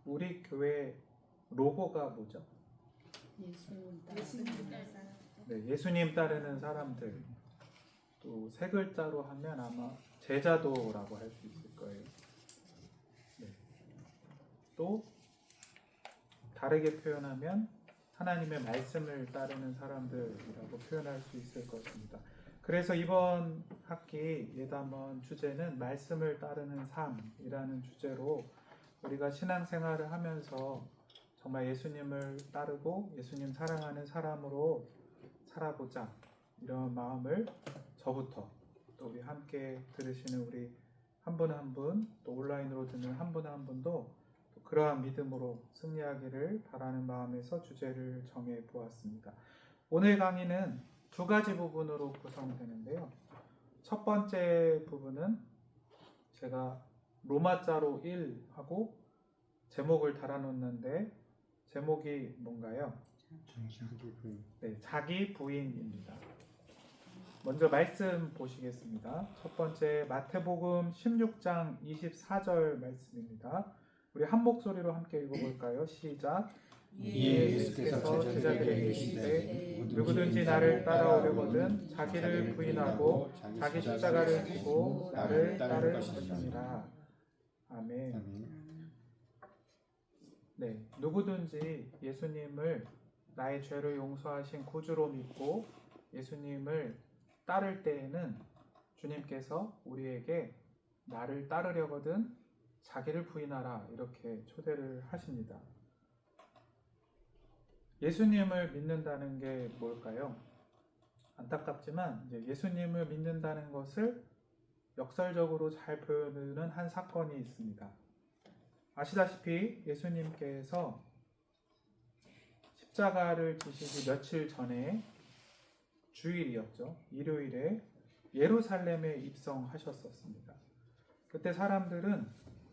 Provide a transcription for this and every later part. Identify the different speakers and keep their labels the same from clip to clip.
Speaker 1: 우리 교회 로고가 뭐죠? 예수님 따르는 사람들. 또 세 글자로 하면 아마 제자도라고 할 수 있을 거예요. 네. 또 다르게 표현하면 하나님의 말씀을 따르는 사람들이라고 표현할 수 있을 것입니다. 그래서 이번 학기 예담원 주제는 말씀을 따르는 삶이라는 주제로 우리가 신앙생활을 하면서 정말 예수님을 따르고 예수님 사랑하는 사람으로 살아보자, 이런 마음을 저부터 또 우리 함께 들으시는 우리 한 분 한 분, 또 온라인으로 듣는 한 분 한 분도 그러한 믿음으로 승리하기를 바라는 마음에서 주제를 정해 보았습니다. 오늘 강의는 두 가지 부분으로 구성되는데요. 첫 번째 부분은 제가 로마자로 1하고 제목을 달아놓는데 제목이 뭔가요? 네, 자기 부인입니다. 먼저 말씀 보시겠습니다. 첫 번째 마태복음 16장 24절 말씀입니다. 우리 한 목소리로 함께 읽어볼까요? 시작.
Speaker 2: 이에 예수께서 제자들에게 이르시되
Speaker 1: 누구든지 나를 따라오려거든 자기를 부인하고 자기 십자가를 지고 나를 따를 것이니라. 아멘. 네, 누구든지 예수님을 나의 죄를 용서하신 구주로 믿고 예수님을 따를 때에는 주님께서 우리에게 나를 따르려거든 자기를 부인하라, 이렇게 초대를 하십니다. 예수님을 믿는다는 게 뭘까요? 안타깝지만 이제 예수님을 믿는다는 것을 역설적으로 잘 보여주는 한 사건이 있습니다. 아시다시피 예수님께서 십자가를 지시기 며칠 전에 주일이었죠. 일요일에 예루살렘에 입성하셨었습니다. 그때 사람들은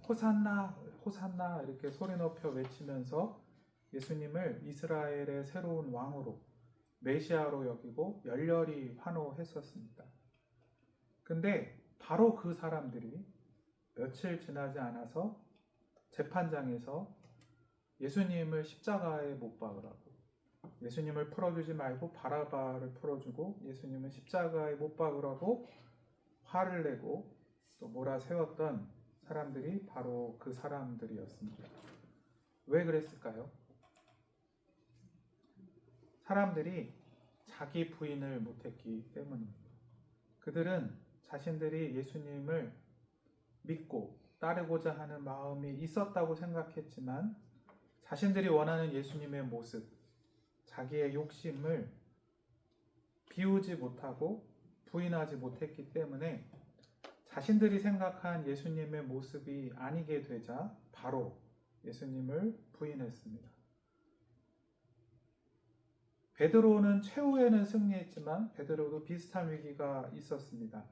Speaker 1: 호산나, 호산나 이렇게 소리 높여 외치면서 예수님을 이스라엘의 새로운 왕으로, 메시아로 여기고 열렬히 환호했었습니다. 근데 바로 그 사람들이 며칠 지나지 않아서 재판장에서 예수님을 십자가에 못 박으라고, 예수님을 풀어주지 말고 바라바를 풀어주고 예수님은 십자가에 못 박으라고 화를 내고 또 몰아세웠던 사람들이 바로 그 사람들이었습니다. 왜 그랬을까요? 사람들이 자기 부인을 못했기 때문입니다. 그들은 자신들이 예수님을 믿고 따르고자 하는 마음이 있었다고 생각했지만 자신들이 원하는 예수님의 모습, 자기의 욕심을 비우지 못하고 부인하지 못했기 때문에 자신들이 생각한 예수님의 모습이 아니게 되자 바로 예수님을 부인했습니다. 베드로는 최후에는 승리했지만 베드로도 비슷한 위기가 있었습니다.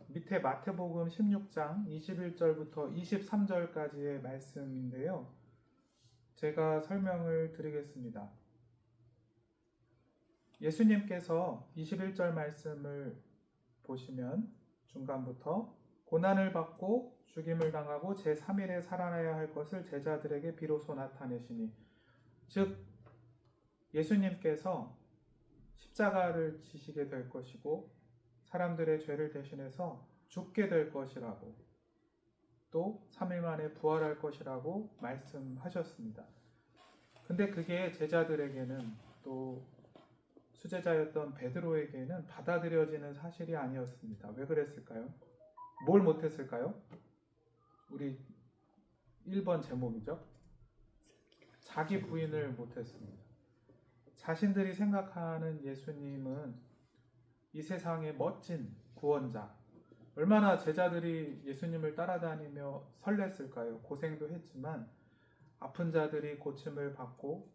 Speaker 1: 밑에 마태복음 16장 21절부터 23절까지의 말씀인데요. 제가 설명을 드리겠습니다. 예수님께서 21절 말씀을 보시면 중간부터 고난을 받고 죽임을 당하고 제3일에 살아나야 할 것을 제자들에게 비로소 나타내시니, 즉 예수님께서 십자가를 지시게 될 것이고 사람들의 죄를 대신해서 죽게 될 것이라고, 또 3일 만에 부활할 것이라고 말씀하셨습니다. 근데 그게 제자들에게는, 또 수제자였던 베드로에게는 받아들여지는 사실이 아니었습니다. 왜 그랬을까요? 뭘 못했을까요? 우리 1번 제목이죠. 자기 부인을 못했습니다. 자신들이 생각하는 예수님은 이 세상의 멋진 구원자, 얼마나 제자들이 예수님을 따라다니며 설렜을까요? 고생도 했지만 아픈 자들이 고침을 받고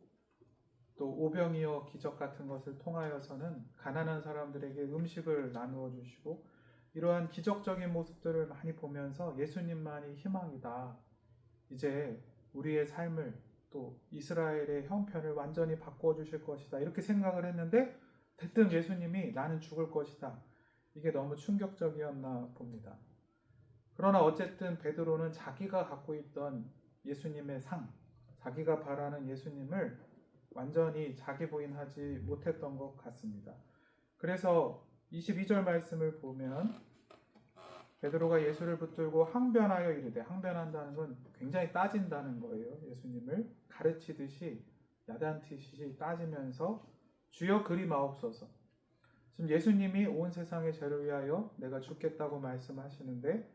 Speaker 1: 또 오병이어 기적 같은 것을 통하여서는 가난한 사람들에게 음식을 나누어 주시고, 이러한 기적적인 모습들을 많이 보면서 예수님만이 희망이다, 이제 우리의 삶을 또 이스라엘의 형편을 완전히 바꾸어 주실 것이다, 이렇게 생각을 했는데 대뜸 예수님이 나는 죽을 것이다, 이게 너무 충격적이었나 봅니다. 그러나 어쨌든 베드로는 자기가 갖고 있던 예수님의 상, 자기가 바라는 예수님을 완전히 자기 부인하지 못했던 것 같습니다. 그래서 22절 말씀을 보면 베드로가 예수를 붙들고 항변하여 이르되, 항변한다는 건 굉장히 따진다는 거예요. 예수님을 가르치듯이 야단치듯이 따지면서 주여 그리 마옵소서. 지금 예수님이 온 세상의 죄를 위하여 내가 죽겠다고 말씀하시는데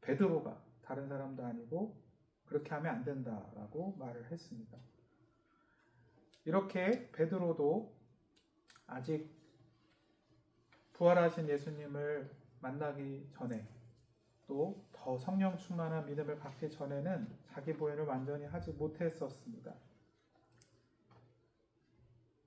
Speaker 1: 베드로가, 다른 사람도 아니고, 그렇게 하면 안 된다라고 말을 했습니다. 이렇게 베드로도 아직 부활하신 예수님을 만나기 전에, 또 더 성령 충만한 믿음을 갖기 전에는 자기 부인을 완전히 하지 못했었습니다.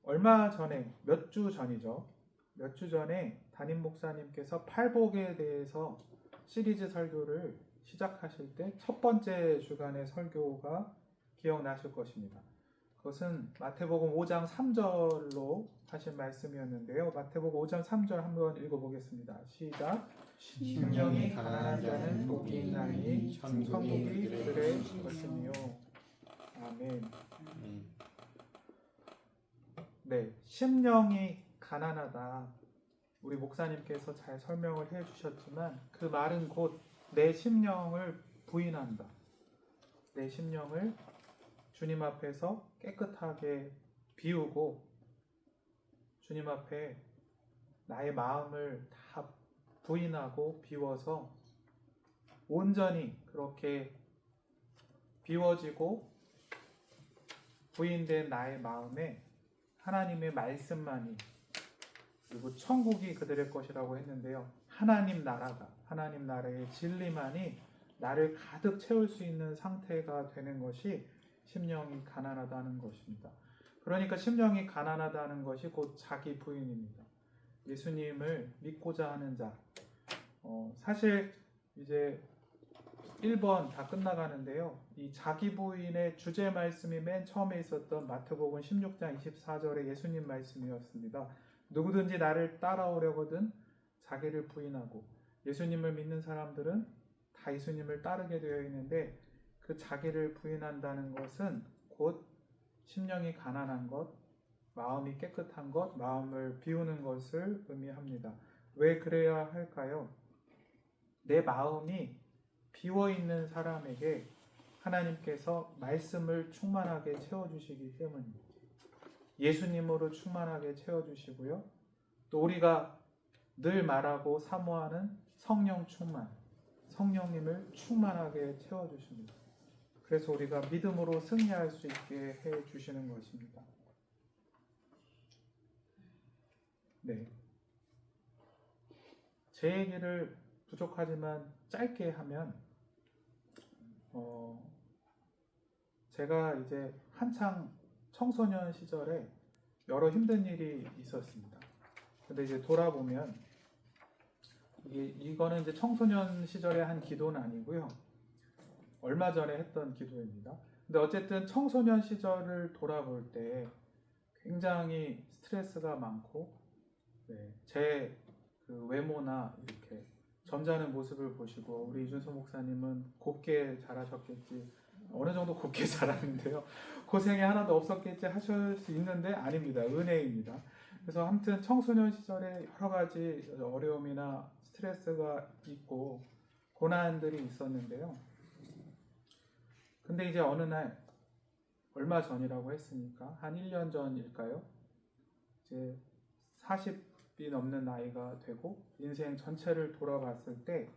Speaker 1: 얼마 전에, 몇 주 전이죠. 몇 주 전에 담임 목사님께서 팔복에 대해서 시리즈 설교를 시작하실 때 첫 번째 주간의 설교가 기억나실 것입니다. 그것은 마태복음 5장 3절로 하신 말씀이었는데요. 마태복음 5장 3절 한번 읽어보겠습니다. 시작. 심령이 가난한 자는 복이 있나니 천국이 그들의 것이니요. 아멘. 네, 심령이 가난하다. 우리 목사님께서 잘 설명을 해주셨지만 그 말은 곧 내 심령을 부인한다. 내 심령을 주님 앞에서 깨끗하게 비우고 주님 앞에 나의 마음을 다 부인하고 비워서 온전히 그렇게 비워지고 부인된 나의 마음에 하나님의 말씀만이, 그리고 천국이 그들의 것이라고 했는데요. 하나님 나라가, 하나님 나라의 진리만이 나를 가득 채울 수 있는 상태가 되는 것이 심령이 가난하다는 것입니다. 그러니까 심령이 가난하다는 것이 곧 자기 부인입니다. 예수님을 믿고자 하는 자. 사실 이제 1번 다 끝나가는데요. 이 자기 부인의 주제 말씀이 맨 처음에 있었던 마태복음 16장 24절의 예수님 말씀이었습니다. 누구든지 나를 따라오려거든 자기를 부인하고, 예수님을 믿는 사람들은 다 예수님을 따르게 되어 있는데 그 자기를 부인한다는 것은 곧 심령이 가난한 것, 마음이 깨끗한 것, 마음을 비우는 것을 의미합니다. 왜 그래야 할까요? 내 마음이 비워있는 사람에게 하나님께서 말씀을 충만하게 채워주시기 때문입니다. 예수님으로 충만하게 채워주시고요. 또 우리가 늘 말하고 사모하는 성령 충만, 성령님을 충만하게 채워주십니다. 그래서 우리가 믿음으로 승리할 수 있게 해주시는 것입니다. 네. 제 얘기를 부족하지만 짧게 하면, 제가 이제 한창 청소년 시절에 여러 힘든 일이 있었습니다. 근데 이제 돌아보면 이거는 이제 청소년 시절에 한 기도는 아니고요. 얼마 전에 했던 기도입니다. 근데 어쨌든 청소년 시절을 돌아볼 때 굉장히 스트레스가 많고, 네, 제 그 외모나 이렇게 점잖은 모습을 보시고 우리 이준수 목사님은 곱게 자라셨겠지, 어느 정도 곱게 자랐는데요. 고생이 하나도 없었겠지 하실 수 있는데 아닙니다. 은혜입니다. 그래서 아무튼 청소년 시절에 여러 가지 어려움이나 스트레스가 있고 고난들이 있었는데요. 근데 이제 어느 날, 얼마 전이라고 했으니까 한 1년 전일까요? 이제 40이 넘는 나이가 되고 인생 전체를 돌아봤을 때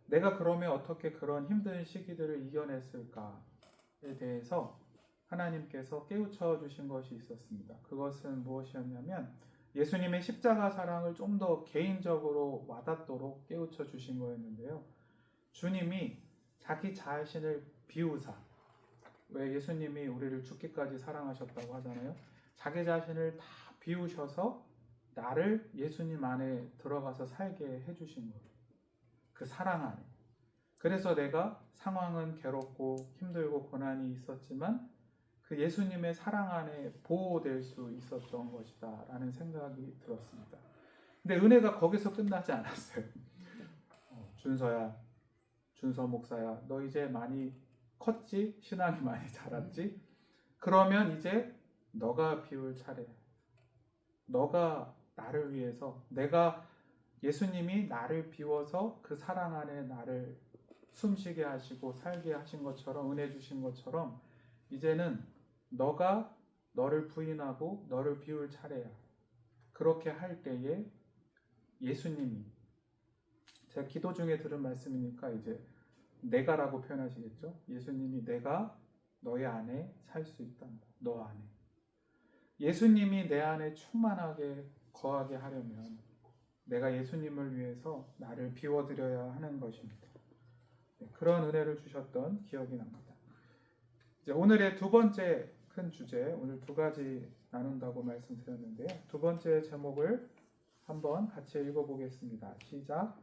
Speaker 1: 내가 그러면 어떻게 그런 힘든 시기들을 이겨냈을까에 대해서 하나님께서 깨우쳐 주신 것이 있었습니다. 그것은 무엇이었냐면 예수님의 십자가 사랑을 좀 더 개인적으로 와닿도록 깨우쳐 주신 거였는데요. 주님이 자기 자신을 비우사, 왜 예수님이 우리를 죽기까지 사랑하셨다고 하잖아요. 자기 자신을 다 비우셔서 나를 예수님 안에 들어가서 살게 해주신 거예요. 그 사랑 안에. 그래서 내가 상황은 괴롭고 힘들고 고난이 있었지만 그 예수님의 사랑 안에 보호될 수 있었던 것이다 라는 생각이 들었습니다. 근데 은혜가 거기서 끝나지 않았어요. 준서야, 준서 목사야, 너 이제 많이 컸지? 신앙이 많이 자랐지? 그러면 이제 너가 비울 차례야. 너가 나를 위해서, 내가 예수님이 나를 비워서 그 사랑 안에 나를 숨쉬게 하시고 살게 하신 것처럼, 은혜 주신 것처럼 이제는 너가 너를 부인하고 너를 비울 차례야. 그렇게 할 때에 예수님이, 제가 기도 중에 들은 말씀이니까 이제 내가라고 표현하시겠죠? 예수님이 내가 너의 안에 살 수 있다. 너 안에. 예수님이 내 안에 충만하게 거하게 하려면 내가 예수님을 위해서 나를 비워드려야 하는 것입니다. 그런 은혜를 주셨던 기억이 납니다. 이제 오늘의 두 번째 큰 주제, 오늘 두 가지 나눈다고 말씀드렸는데요. 두 번째 제목을 한번 같이 읽어보겠습니다. 시작.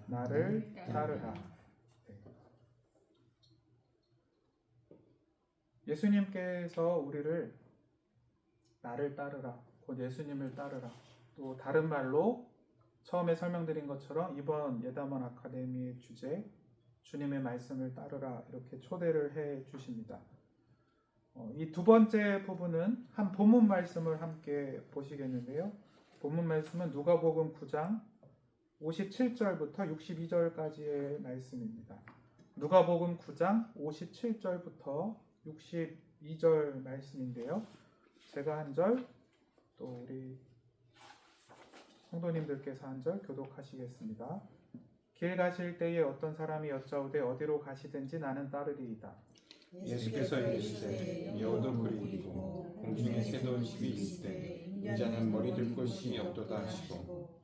Speaker 1: 나를 따르라. 네. 예수님께서 우리를 나를 따르라, 곧 예수님을 따르라, 또 다른 말로 처음에 설명드린 것처럼 이번 예담원 아카데미의 주제 주님의 말씀을 따르라 이렇게 초대를 해 주십니다. 이 두 번째 부분은 한 본문 말씀을 함께 보시겠는데요. 본문 말씀은 누가복음 9장 57절부터 62절까지의 말씀입니다. 누가복음 9장 57절부터 62절 말씀인데요. 제가 한 절, 또 우리 성도님들께서 한 절 교독하시겠습니다. 길 가실 때에 어떤 사람이 여짜오되 어디로 가시든지 나는 따르리이다.
Speaker 2: 예수께서 이르시되 여우도 굴이 있고 공중에 새도 집이 있으되 인자는 머리 둘 곳이 없도다 하시고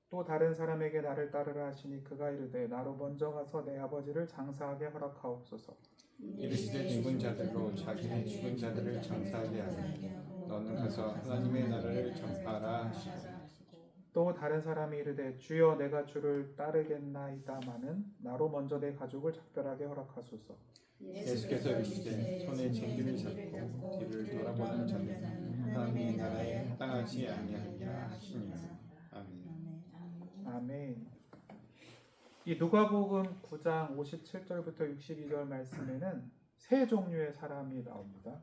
Speaker 1: 또 다른 사람에게 나를 따르라 하시니 그가 이르되 나로 먼저 가서 내 아버지를 장사하게 허락하옵소서.
Speaker 2: 이르시되 죽은 자들로 자기의 죽은 자들을 장사하게 하니 너는 가서 하나님의 나라를 전파하라 하시고
Speaker 1: 또 다른 사람이 이르되 주여 내가 주를 따르겠나이다마는 나로 먼저 내 가족을 작별하게 허락하소서.
Speaker 2: 예수께서 이르시되 손에 쟁기를 잡고 뒤를 돌아보는 자는 하나님의 나라에 합당하지 아니하리라 하시니 아멘.
Speaker 1: 아멘. 이 누가복음 9장 57절부터 62절 말씀에는 세 종류의 사람이 나옵니다.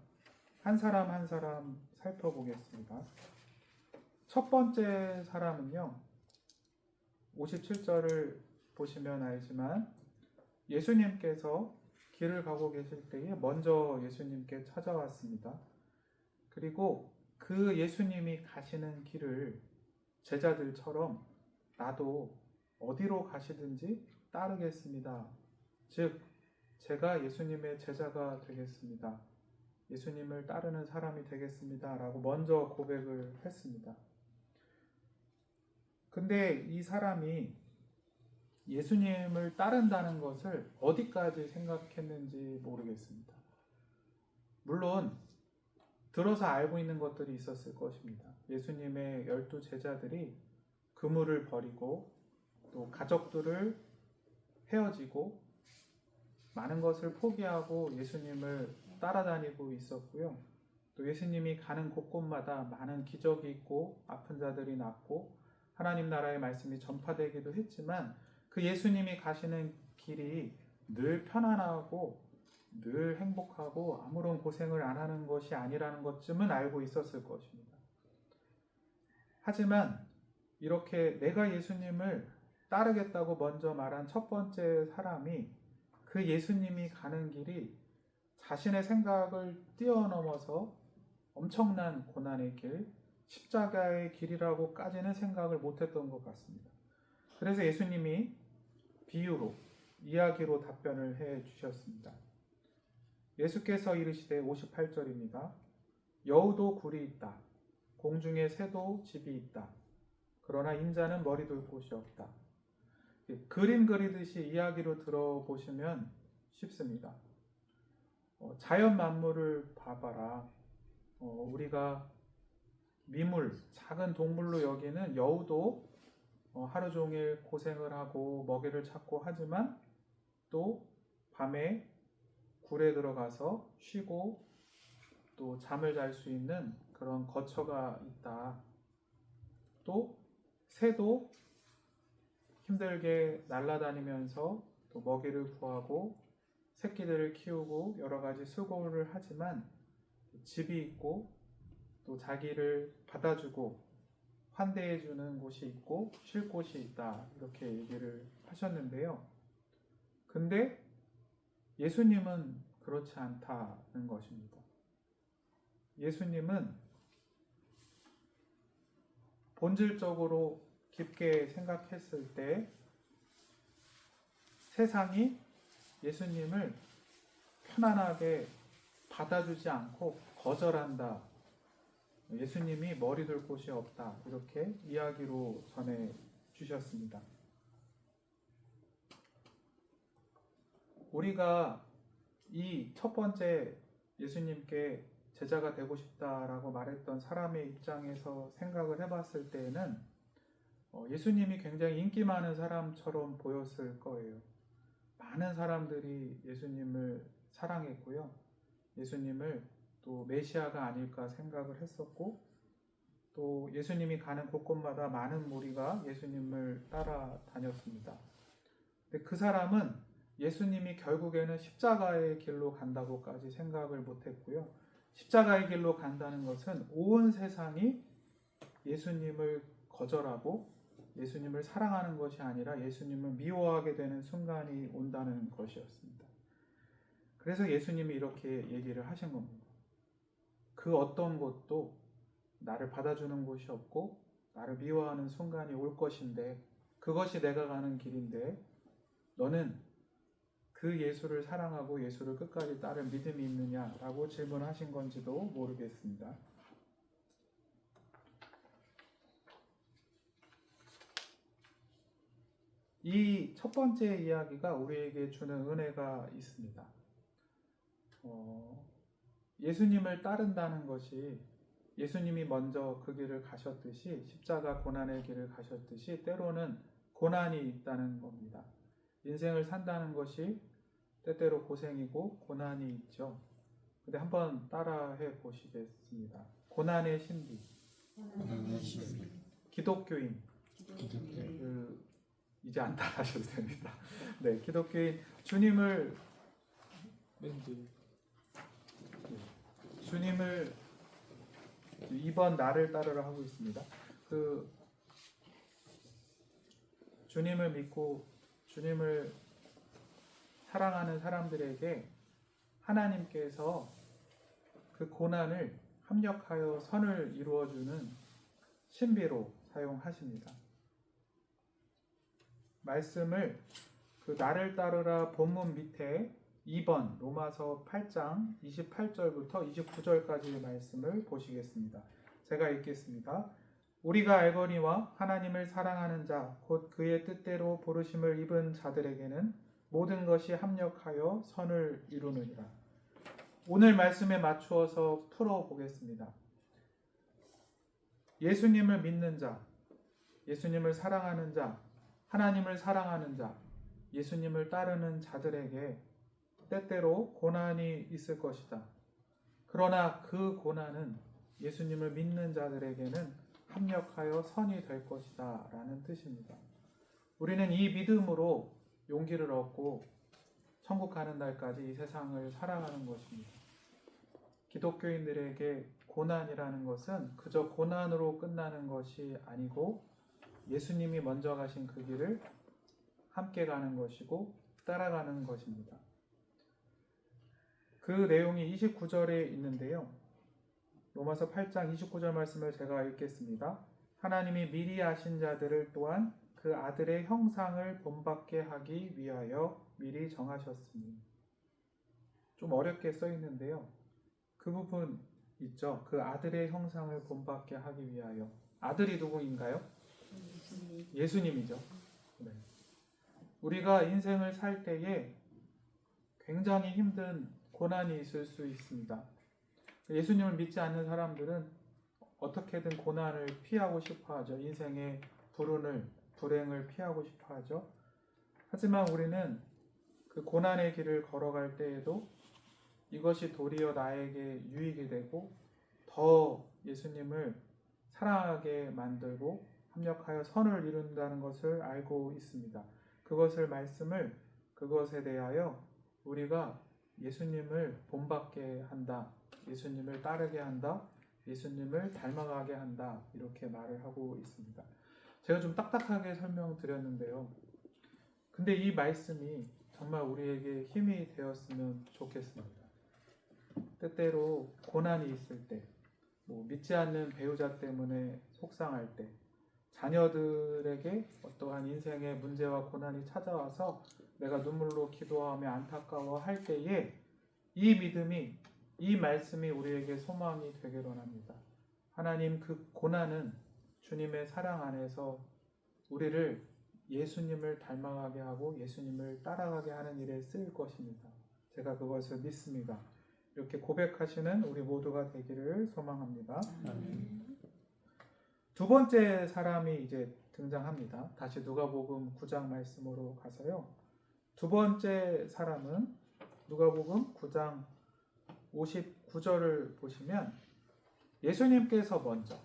Speaker 1: 한 사람 한 사람 살펴보겠습니다. 첫 번째 사람은요, 57절을 보시면 알지만 예수님께서 길을 가고 계실 때에 먼저 예수님께 찾아왔습니다. 그리고 그 예수님이 가시는 길을 제자들처럼 나도 어디로 가시든지 따르겠습니다. 즉, 제가 예수님의 제자가 되겠습니다. 예수님을 따르는 사람이 되겠습니다. 라고 먼저 고백을 했습니다. 근데 이 사람이 예수님을 따른다는 것을 어디까지 생각했는지 모르겠습니다. 물론 들어서 알고 있는 것들이 있었을 것입니다. 예수님의 12 제자들이 그물을 버리고 또 가족들을 헤어지고 많은 것을 포기하고 예수님을 따라다니고 있었고요. 또 예수님이 가는 곳곳마다 많은 기적이 있고 아픈 자들이 낫고 하나님 나라의 말씀이 전파되기도 했지만 그 예수님이 가시는 길이 늘 편안하고 늘 행복하고 아무런 고생을 안 하는 것이 아니라는 것쯤은 알고 있었을 것입니다. 하지만 이렇게 내가 예수님을 따르겠다고 먼저 말한 첫 번째 사람이 그 예수님이 가는 길이 자신의 생각을 뛰어넘어서 엄청난 고난의 길, 십자가의 길이라고까지는 생각을 못했던 것 같습니다. 그래서 예수님이 비유로, 이야기로 답변을 해 주셨습니다. 예수께서 이르시되 58절입니다. 여우도 굴이 있다. 공중에 새도 집이 있다. 그러나 인자는 머리 둘 곳이 없다. 그림 그리듯이 이야기로 들어보시면 쉽습니다. 자연 만물을 봐봐라. 우리가 미물, 작은 동물로 여기는 여우도 하루 종일 고생을 하고 먹이를 찾고 하지만 또 밤에 굴에 들어가서 쉬고 또 잠을 잘 수 있는 그런 거처가 있다. 또 새도 힘들게 날아다니면서 또 먹이를 구하고 새끼들을 키우고 여러 가지 수고를 하지만 집이 있고 또 자기를 받아주고 환대해주는 곳이 있고 쉴 곳이 있다 이렇게 얘기를 하셨는데요. 근데 예수님은 그렇지 않다는 것입니다. 예수님은 본질적으로 깊게 생각했을 때 세상이 예수님을 편안하게 받아주지 않고 거절한다. 예수님이 머리 둘 곳이 없다. 이렇게 이야기로 전해 주셨습니다. 우리가 이 첫 번째 예수님께 제자가 되고 싶다라고 말했던 사람의 입장에서 생각을 해봤을 때에는 예수님이 굉장히 인기 많은 사람처럼 보였을 거예요. 많은 사람들이 예수님을 사랑했고요. 예수님을 또 메시아가 아닐까 생각을 했었고, 또 예수님이 가는 곳곳마다 많은 무리가 예수님을 따라다녔습니다. 근데 그 사람은 예수님이 결국에는 십자가의 길로 간다고까지 생각을 못했고요. 십자가의 길로 간다는 것은 온 세상이 예수님을 거절하고 예수님을 사랑하는 것이 아니라 예수님을 미워하게 되는 순간이 온다는 것이었습니다. 그래서 예수님이 이렇게 얘기를 하신 겁니다. 그 어떤 곳도 나를 받아주는 곳이 없고 나를 미워하는 순간이 올 것인데 그것이 내가 가는 길인데 너는 그 예수를 사랑하고 예수를 끝까지 따를 믿음이 있느냐라고 질문하신 건지도 모르겠습니다. 이 첫 번째 이야기가 우리에게 주는 은혜가 있습니다. 예수님을 따른다는 것이 예수님이 먼저 그 길을 가셨듯이 십자가 고난의 길을 가셨듯이 때로는 고난이 있다는 겁니다. 인생을 산다는 것이 때때로 고생이고 고난이 있죠. 근데 한번 따라해 보시겠습니다. 고난의 신비. 기독교인. 이제 안 따라하셔도 됩니다. 네, 기독교인 주님을 주님을 2번 나를 따르라 하고 있습니다. 주님을 믿고 주님을 사랑하는 사람들에게 하나님께서 그 고난을 합력하여 선을 이루어주는 신비로 사용하십니다. 말씀을 그 나를 따르라 본문 밑에 2번 로마서 8장 28절부터 29절까지의 말씀을 보시겠습니다. 제가 읽겠습니다. 우리가 알거니와 하나님을 사랑하는 자 곧 그의 뜻대로 부르심을 입은 자들에게는 모든 것이 합력하여 선을 이루느니라. 오늘 말씀에 맞추어서 풀어보겠습니다. 예수님을 믿는 자, 예수님을 사랑하는 자, 하나님을 사랑하는 자, 예수님을 따르는 자들에게 때때로 고난이 있을 것이다. 그러나 그 고난은 예수님을 믿는 자들에게는 합력하여 선이 될 것이다 라는 뜻입니다. 우리는 이 믿음으로 용기를 얻고 천국 가는 날까지 이 세상을 살아가는 것입니다. 기독교인들에게 고난이라는 것은 그저 고난으로 끝나는 것이 아니고 예수님이 먼저 가신 그 길을 함께 가는 것이고 따라가는 것입니다. 그 내용이 29절에 있는데요. 로마서 8장 29절 말씀을 제가 읽겠습니다. 하나님이 미리 아신 자들을 또한 그 아들의 형상을 본받게 하기 위하여 미리 정하셨으니. 좀 어렵게 써 있는데요. 그 부분 있죠. 그 아들의 형상을 본받게 하기 위하여. 아들이 누구인가요? 예수님이죠. 네. 우리가 인생을 살 때에 굉장히 힘든 고난이 있을 수 있습니다. 예수님을 믿지 않는 사람들은 어떻게든 고난을 피하고 싶어 하죠. 인생의 불행을 피하고 싶어 하죠. 하지만 우리는 그 고난의 길을 걸어갈 때에도 이것이 도리어 나에게 유익이 되고 더 예수님을 사랑하게 만들고 합력하여 선을 이룬다는 것을 알고 있습니다. 그것에 대하여 우리가 예수님을 본받게 한다, 예수님을 따르게 한다, 예수님을 닮아가게 한다, 이렇게 말을 하고 있습니다. 제가 좀 딱딱하게 설명드렸는데요. 근데 이 말씀이 정말 우리에게 힘이 되었으면 좋겠습니다. 때때로 고난이 있을 때, 믿지 않는 배우자 때문에 속상할 때, 자녀들에게 어떠한 인생의 문제와 고난이 찾아와서 내가 눈물로 기도하며 안타까워할 때에 이 믿음이, 이 말씀이 우리에게 소망이 되기를 원합니다. 하나님, 그 고난은 주님의 사랑 안에서 우리를 예수님을 닮아가게 하고 예수님을 따라가게 하는 일에 쓰일 것입니다. 제가 그것을 믿습니다. 이렇게 고백하시는 우리 모두가 되기를 소망합니다. 두 번째 사람이 이제 등장합니다. 다시 누가복음 9장 말씀으로 가서요. 두 번째 사람은 누가복음 9장 59절을 보시면 예수님께서 먼저,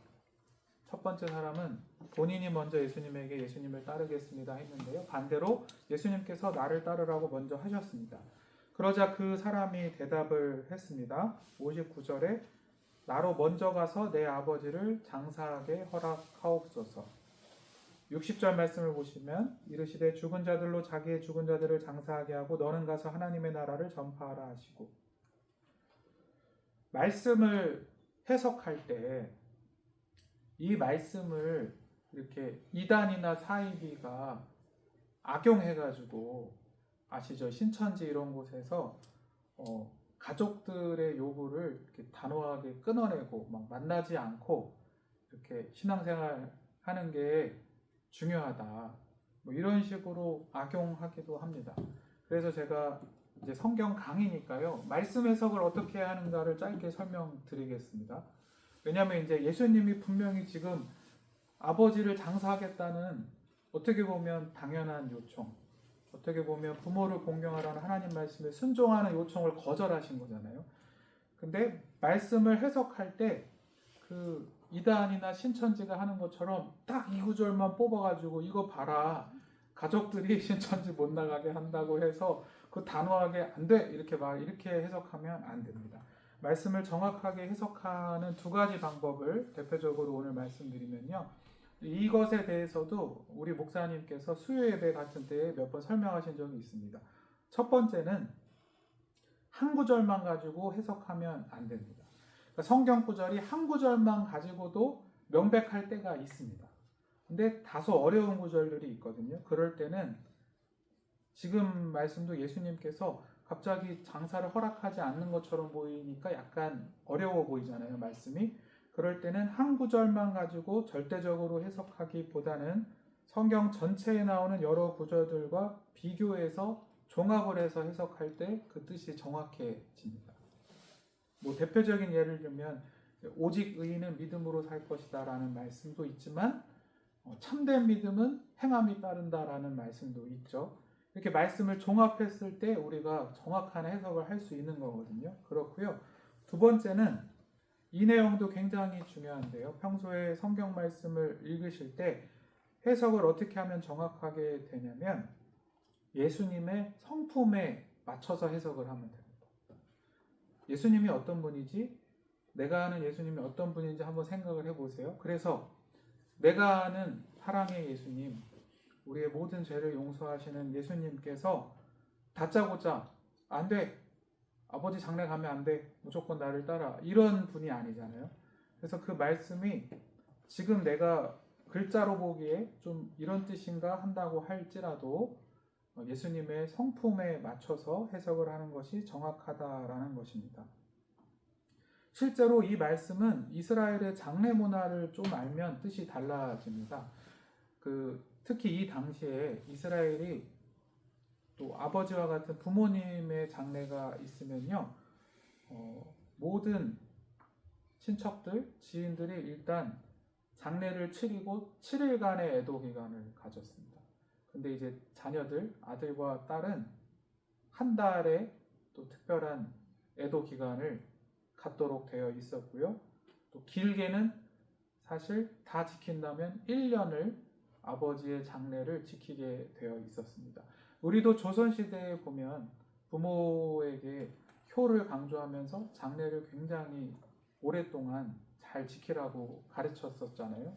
Speaker 1: 첫 번째 사람은 본인이 먼저 예수님에게 예수님을 따르겠습니다 했는데요. 반대로 예수님께서 나를 따르라고 먼저 하셨습니다. 그러자 그 사람이 대답을 했습니다. 59절에 나로 먼저 가서 내 아버지를 장사하게 허락하옵소서. 60절 말씀을 보시면 이르시되 죽은 자들로 자기의 죽은 자들을 장사하게 하고 너는 가서 하나님의 나라를 전파하라 하시고, 말씀을 해석할 때 이 말씀을 이렇게 이단이나 사이비가 악용해가지고, 아시죠? 신천지 이런 곳에서 가족들의 요구를 이렇게 단호하게 끊어내고 막 만나지 않고 이렇게 신앙생활 하는 게 중요하다, 이런 식으로 악용하기도 합니다. 그래서 제가 이제 성경 강의니까요, 말씀 해석을 어떻게 하는가를 짧게 설명드리겠습니다. 왜냐하면 이제 예수님이 분명히 지금 아버지를 장사하겠다는, 어떻게 보면 당연한 요청, 어떻게 보면 부모를 공경하라는 하나님 말씀에 순종하는 요청을 거절하신 거잖아요. 근데 말씀을 해석할 때 그 이단이나 신천지가 하는 것처럼 딱 이 구절만 뽑아가지고 이거 봐라, 가족들이 신천지 못 나가게 한다고 해서 그 단호하게 안 돼 이렇게 해석하면 안 됩니다. 말씀을 정확하게 해석하는 두 가지 방법을 대표적으로 오늘 말씀드리면요, 이것에 대해서도 우리 목사님께서 수요 예배 같은 때에 몇 번 설명하신 적이 있습니다. 첫 번째는 한 구절만 가지고 해석하면 안 됩니다. 그러니까 성경 구절이 한 구절만 가지고도 명백할 때가 있습니다. 근데 다소 어려운 구절들이 있거든요. 그럴 때는 지금 말씀도 예수님께서 갑자기 장사를 허락하지 않는 것처럼 보이니까 약간 어려워 보이잖아요, 말씀이. 그럴 때는 한 구절만 가지고 절대적으로 해석하기보다는 성경 전체에 나오는 여러 구절들과 비교해서 종합을 해서 해석할 때 그 뜻이 정확해집니다. 대표적인 예를 들면 오직 의인은 믿음으로 살 것이다 라는 말씀도 있지만 참된 믿음은 행함이 따른다라는 말씀도 있죠. 이렇게 말씀을 종합했을 때 우리가 정확한 해석을 할 수 있는 거거든요. 그렇고요. 두 번째는 이 내용도 굉장히 중요한데요. 평소에 성경 말씀을 읽으실 때 해석을 어떻게 하면 정확하게 되냐면 예수님의 성품에 맞춰서 해석을 하면 됩니다. 예수님이 어떤 분이지? 내가 아는 예수님이 어떤 분인지 한번 생각을 해보세요. 그래서 내가 아는 사랑의 예수님, 우리의 모든 죄를 용서하시는 예수님께서 다짜고짜 안 돼, 아버지 장례 가면 안 돼, 무조건 나를 따라, 이런 분이 아니잖아요. 그래서 그 말씀이 지금 내가 글자로 보기에 좀 이런 뜻인가 한다고 할지라도 예수님의 성품에 맞춰서 해석을 하는 것이 정확하다라는 것입니다. 실제로 이 말씀은 이스라엘의 장례 문화를 좀 알면 뜻이 달라집니다. 특히 이 당시에 이스라엘이 또 아버지와 같은 부모님의 장례가 있으면요, 모든 친척들, 지인들이 일단 장례를 치르고 7일간의 애도 기간을 가졌습니다. 근데 이제 자녀들, 아들과 딸은 한 달의 또 특별한 애도 기간을 갖도록 되어 있었고요. 또 길게는 사실 다 지킨다면 1년을 아버지의 장례를 지키게 되어 있었습니다. 우리도 조선시대에 보면 부모에게 효를 강조하면서 장례를 굉장히 오랫동안 잘 지키라고 가르쳤었잖아요.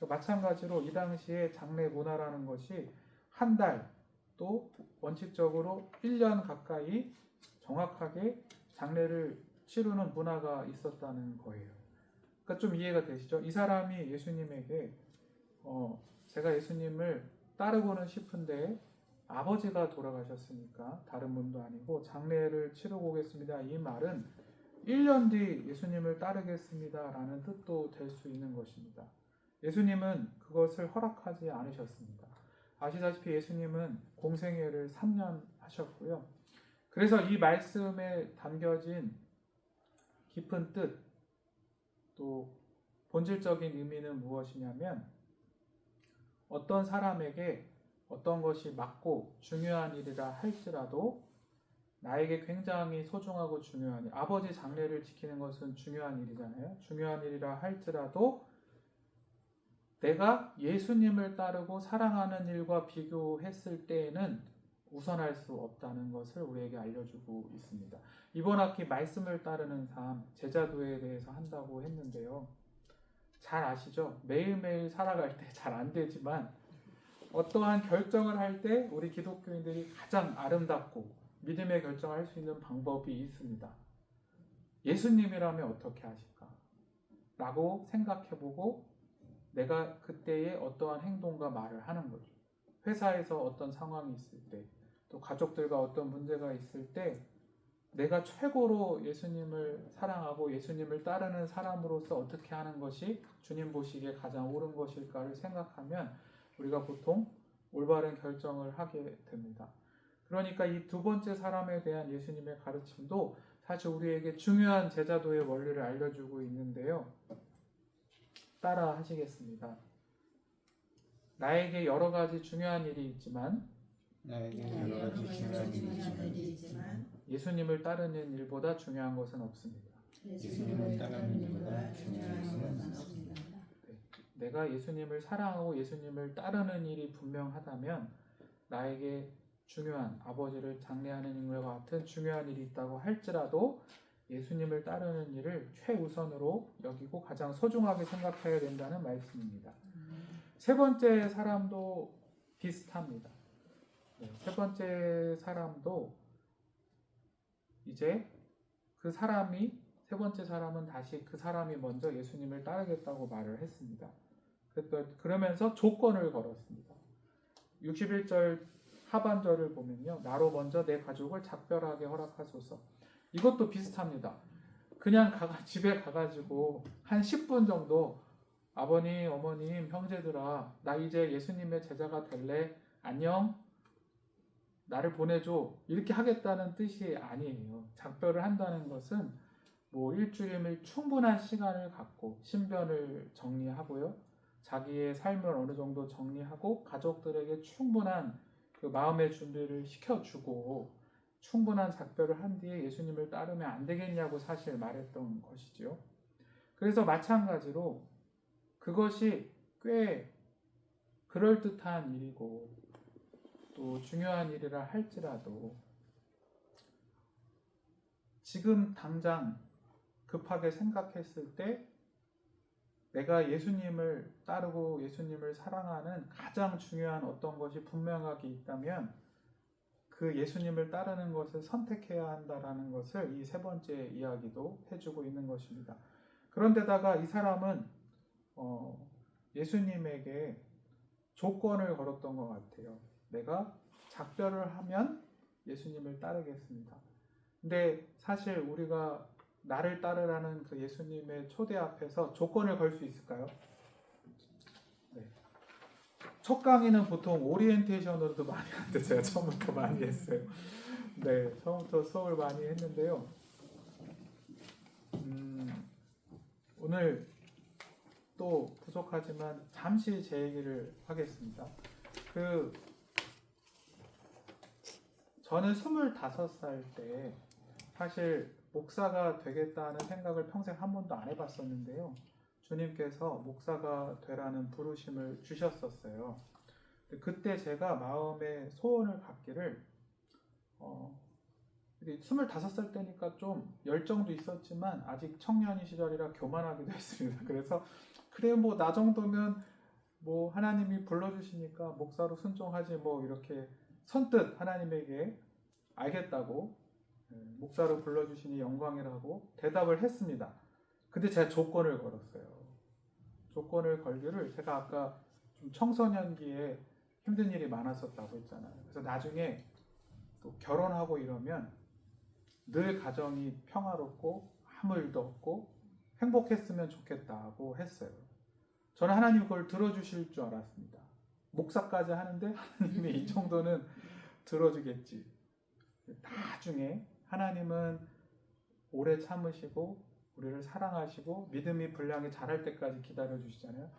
Speaker 1: 마찬가지로 이 당시에 장례 문화라는 것이 한 달, 또 원칙적으로 1년 가까이 정확하게 장례를 치르는 문화가 있었다는 거예요. 그러니까 좀 이해가 되시죠? 이 사람이 예수님에게 제가 예수님을 따르고는 싶은데 아버지가 돌아가셨으니까 다른 분도 아니고 장례를 치르고 오겠습니다. 이 말은 1년 뒤 예수님을 따르겠습니다 라는 뜻도 될 수 있는 것입니다. 예수님은 그것을 허락하지 않으셨습니다. 아시다시피 예수님은 공생애를 3년 하셨고요. 그래서 이 말씀에 담겨진 깊은 뜻, 또 본질적인 의미는 무엇이냐면 어떤 사람에게 어떤 것이 맞고 중요한 일이라 할지라도 나에게 굉장히 소중하고 중요한 일, 아버지 장례를 지키는 것은 중요한 일이잖아요. 중요한 일이라 할지라도 내가 예수님을 따르고 사랑하는 일과 비교했을 때에는 우선할 수 없다는 것을 우리에게 알려주고 있습니다. 이번 학기 말씀을 따르는 삶, 제자도에 대해서 한다고 했는데요. 잘 아시죠? 매일매일 살아갈 때 잘 안 되지만 어떠한 결정을 할 때 우리 기독교인들이 가장 아름답고 믿음의 결정을 할 수 있는 방법이 있습니다. 예수님이라면 어떻게 하실까? 라고 생각해보고 내가 그때의 어떠한 행동과 말을 하는 거죠. 회사에서 어떤 상황이 있을 때, 또 가족들과 어떤 문제가 있을 때 내가 최고로 예수님을 사랑하고 예수님을 따르는 사람으로서 어떻게 하는 것이 주님 보시기에 가장 옳은 것일까를 생각하면 우리가 보통 올바른 결정을 하게 됩니다. 그러니까 이 두 번째 사람에 대한 예수님의 가르침도 사실 우리에게 중요한 제자도의 원리를 알려주고 있는데요. 따라 하시겠습니다. 나에게 여러 가지 중요한 일이 있지만 예수님을 따르는 일보다 중요한 것은 없습니다.
Speaker 2: 예수님을 따르는 일보다 중요한 것은 없습니다.
Speaker 1: 내가 예수님을 사랑하고 예수님을 따르는 일이 분명하다면 나에게 중요한 아버지를 장례하는 일과 같은 중요한 일이 있다고 할지라도 예수님을 따르는 일을 최우선으로 여기고 가장 소중하게 생각해야 된다는 말씀입니다. 세 번째 사람도 비슷합니다. 세 번째 사람도 이제 세 번째 사람은 다시 그 사람이 먼저 예수님을 따르겠다고 말을 했습니다. 그러면서 조건을 걸었습니다. 61절 하반절을 보면요. 나로 먼저 내 가족을 작별하게 허락하소서. 이것도 비슷합니다. 그냥 집에 가가지고 한 10분 정도 아버님, 어머님, 형제들아, 나 이제 예수님의 제자가 될래? 안녕? 나를 보내줘. 이렇게 하겠다는 뜻이 아니에요. 작별을 한다는 것은 일주일이면 충분한 시간을 갖고 신변을 정리하고요. 자기의 삶을 어느 정도 정리하고 가족들에게 충분한 그 마음의 준비를 시켜주고 충분한 작별을 한 뒤에 예수님을 따르면 안 되겠냐고 사실 말했던 것이죠. 그래서 마찬가지로 그것이 꽤 그럴듯한 일이고 또 중요한 일이라 할지라도 지금 당장 급하게 생각했을 때 내가 예수님을 따르고 예수님을 사랑하는 가장 중요한 어떤 것이 분명하게 있다면 그 예수님을 따르는 것을 선택해야 한다라는 것을 이 세 번째 이야기도 해주고 있는 것입니다. 그런데다가 이 사람은 예수님에게 조건을 걸었던 것 같아요. 내가 작별을 하면 예수님을 따르겠습니다. 근데 사실 우리가 나를 따르라는 그 예수님의 초대 앞에서 조건을 걸 수 있을까요? 네. 첫 강의는 보통 오리엔테이션으로도 많이 하는데 제가 처음부터 많이 했어요. 네, 처음부터 수업을 많이 했는데요. 오늘 또 부족하지만 잠시 제 얘기를 하겠습니다. 저는 25살 때 사실 목사가 되겠다는 생각을 평생 한 번도 안 해봤었는데요. 주님께서 목사가 되라는 부르심을 주셨었어요. 그때 제가 마음의 소원을 갖기를 25살 때니까 좀 열정도 있었지만 아직 청년이 시절이라 교만하기도 했습니다. 그래서 그래 뭐 나 정도면 뭐 하나님이 불러주시니까 목사로 순종하지 뭐 이렇게 선뜻 하나님에게 알겠다고 목사로 불러주시니 영광이라고 대답을 했습니다. 근데 제가 조건을 걸었어요. 조건을 걸기를 제가 아까 좀 청소년기에 힘든 일이 많았었다고 했잖아요. 그래서 나중에 또 결혼하고 이러면 늘 가정이 평화롭고 아무 일도 없고 행복했으면 좋겠다고 했어요. 저는 하나님 그걸 들어주실 줄 알았습니다. 목사까지 하는데 하나님이 이 정도는 들어주겠지. 나중에 하나님은 오래 참으시고 우리를 사랑하시고 믿음이 분량이 자랄 때까지 기다려 주시잖아요.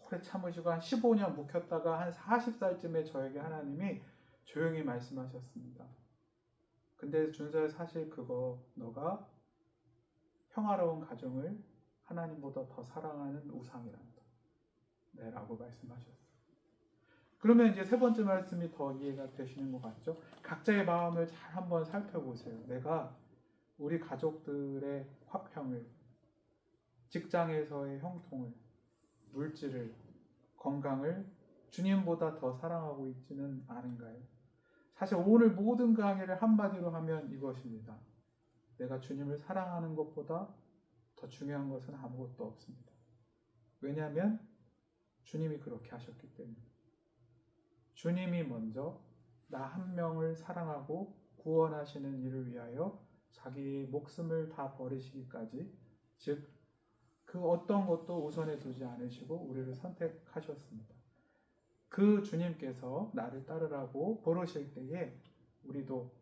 Speaker 1: 오래 참으시고 한 15년 묵혔다가 한 40살쯤에 저에게 하나님이 조용히 말씀하셨습니다. 근데 준서야 사실 그거 너가 평화로운 가정을 하나님보다 더 사랑하는 우상이란다. 네, 라고 말씀하셨어요. 그러면 이제 세 번째 말씀이 더 이해가 되시는 것 같죠? 각자의 마음을 잘 한번 살펴보세요. 내가 우리 가족들의 화평을, 직장에서의 형통을, 물질을, 건강을 주님보다 더 사랑하고 있지는 않은가요? 사실 오늘 모든 강의를 한마디로 하면 이것입니다. 내가 주님을 사랑하는 것보다 더 중요한 것은 아무것도 없습니다. 왜냐하면 주님이 그렇게 하셨기 때문에. 주님이 먼저 나 한 명을 사랑하고 구원하시는 일을 위하여 자기의 목숨을 다 버리시기까지, 즉 그 어떤 것도 우선에 두지 않으시고 우리를 선택하셨습니다. 그 주님께서 나를 따르라고 부르실 때에 우리도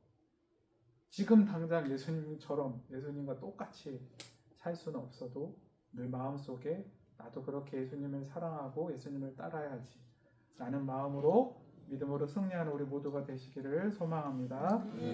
Speaker 1: 지금 당장 예수님처럼 예수님과 똑같이 살 수는 없어도 늘 마음속에 나도 그렇게 예수님을 사랑하고 예수님을 따라야지 라는 마음으로 믿음으로 승리하는 우리 모두가 되시기를 소망합니다.